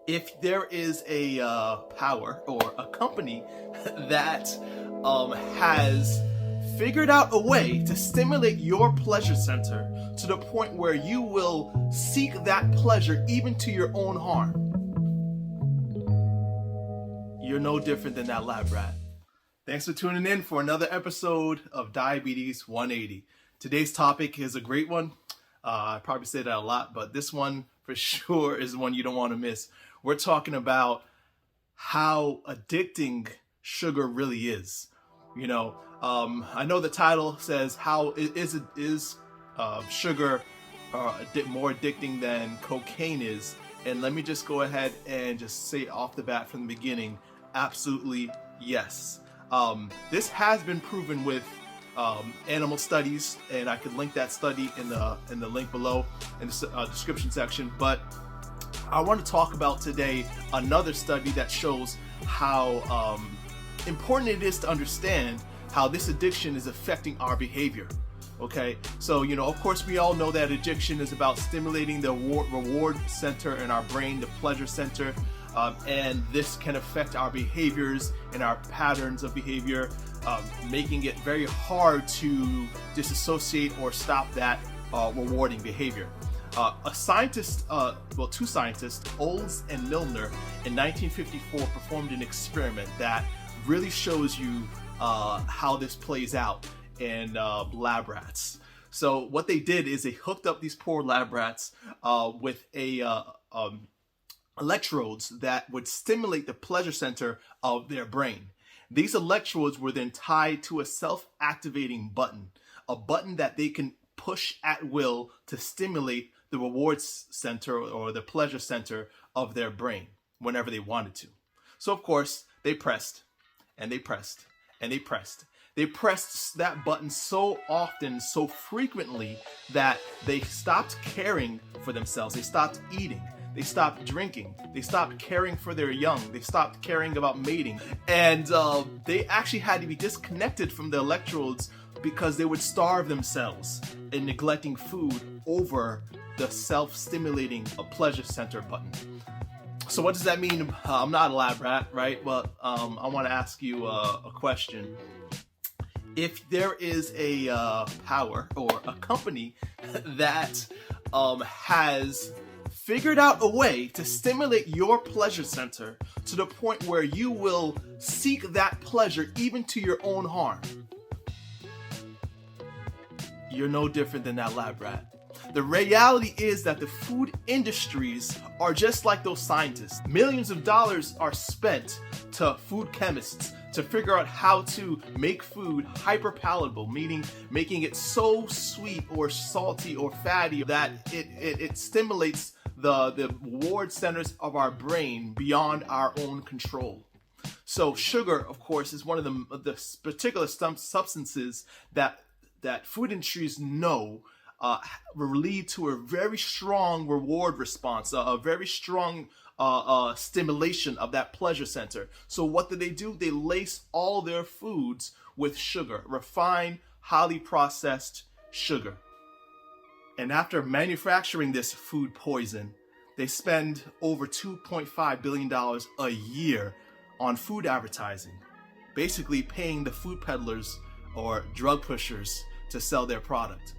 If there is a power or a company that has figured out a way to stimulate your pleasure center to the point where you will seek that pleasure even to your own harm, you're no different than that lab rat. Thanks for tuning in for another episode of Diabetes 180. Today's topic is a great one. I probably say that a lot, but this one for sure is one you don't want to miss. We're talking about how addicting sugar really is. I know the title says how is sugar more addicting than cocaine is, and let me just go ahead and just say off the bat from the beginning, absolutely yes. This has been proven with animal studies, and I could link that study in the link below in the description section. But I want to talk about today another study that shows how important it is to understand how this addiction is affecting our behavior. Okay, so of course we all know that addiction is about stimulating the reward center in our brain, the pleasure center, and this can affect our behaviors and our patterns of behavior, making it very hard to disassociate or stop that rewarding behavior. Two scientists, Olds and Milner, in 1954 performed an experiment that really shows you how this plays out in lab rats. So what they did is they hooked up these poor lab rats with electrodes that would stimulate the pleasure center of their brain. These electrodes were then tied to a self-activating button, a button that they can push at will to stimulate the reward center or the pleasure center of their brain whenever they wanted to. So of course they pressed and they pressed and they pressed. They pressed that button so often, so frequently, that they stopped caring for themselves. They stopped eating. They stopped drinking. They stopped caring for their young. They stopped caring about mating. And they actually had to be disconnected from the electrodes because they would starve themselves in neglecting food over the self-stimulating pleasure center button. So what does that mean? I'm not a lab rat, right? Well, I want to ask you a question. If there is a power or a company that has figured out a way to stimulate your pleasure center to the point where you will seek that pleasure even to your own harm, you're no different than that lab rat. The reality is that the food industries are just like those scientists. Millions of dollars are spent to food chemists to figure out how to make food hyper palatable, meaning making it so sweet or salty or fatty that it stimulates the reward centers of our brain beyond our own control. So sugar, of course, is one of the particular substances that food industries know will lead to a very strong reward response, a very strong stimulation of that pleasure center. So what do? They lace all their foods with sugar, refined, highly processed sugar. And after manufacturing this food poison, they spend over $2.5 billion a year on food advertising, basically paying the food peddlers or drug pushers to sell their product,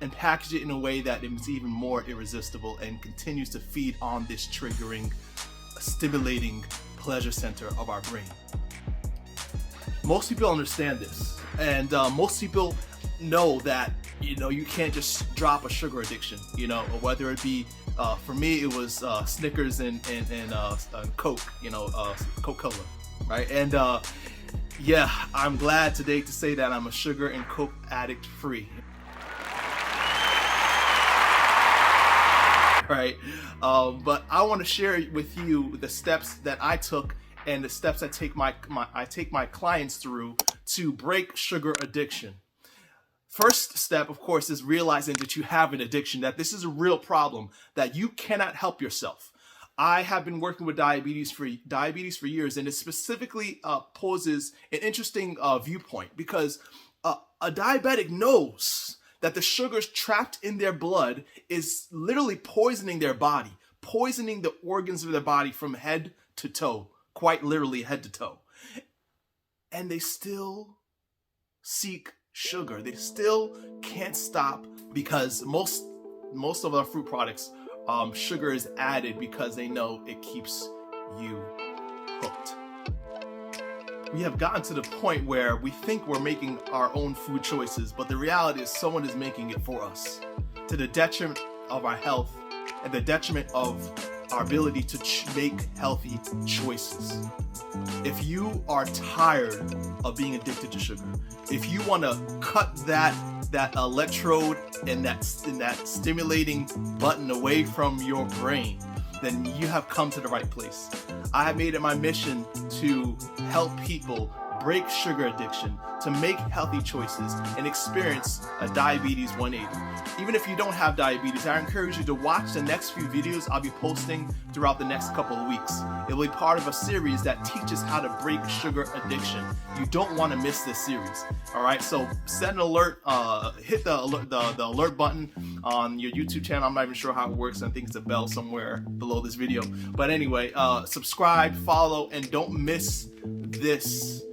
and package it in a way that is even more irresistible and continues to feed on this triggering, stimulating pleasure center of our brain. Most people understand this, and most people know that you can't just drop a sugar addiction. Whether it be for me it was Snickers and Coke, Coca-Cola, right? And yeah, I'm glad today to say that I'm a sugar and Coke addict free. Right, but I want to share with you the steps that I took and the steps I take my clients through to break sugar addiction. First step, of course, is realizing that you have an addiction, that this is a real problem, that you cannot help yourself. I have been working with diabetes for years, and it specifically poses an interesting viewpoint because a diabetic knows that the sugars trapped in their blood is literally poisoning their body, poisoning the organs of their body from head to toe, quite literally head to toe. And they still seek sugar. They still can't stop because most of our fruit products, sugar is added because they know it keeps you hooked. We have gotten to the point where we think we're making our own food choices, but the reality is someone is making it for us, to the detriment of our health and the detriment of our ability to make healthy choices. If you are tired of being addicted to sugar, if you want to cut that electrode and that stimulating button away from your brain, then you have come to the right place. I have made it my mission to help people break sugar addiction, to make healthy choices, and experience a diabetes 180. Even if you don't have diabetes, I encourage you to watch the next few videos I'll be posting throughout the next couple of weeks. It will be part of a series that teaches how to break sugar addiction. You don't want to miss this series. All right, so set an alert, hit the alert button on your YouTube channel. I'm not even sure how it works. I think it's a bell somewhere below this video. But anyway, subscribe, follow, and don't miss this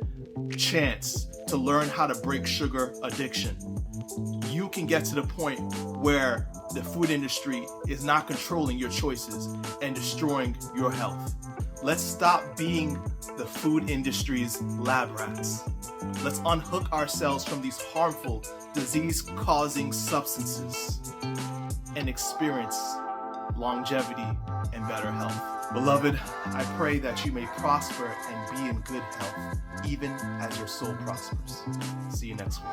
chance to learn how to break sugar addiction. You can get to the point where the food industry is not controlling your choices and destroying your health. Let's stop being the food industry's lab rats. Let's unhook ourselves from these harmful, disease-causing substances and experience longevity and better health. Beloved, I pray that you may prosper and be in good health, even as your soul prospers. See you next week.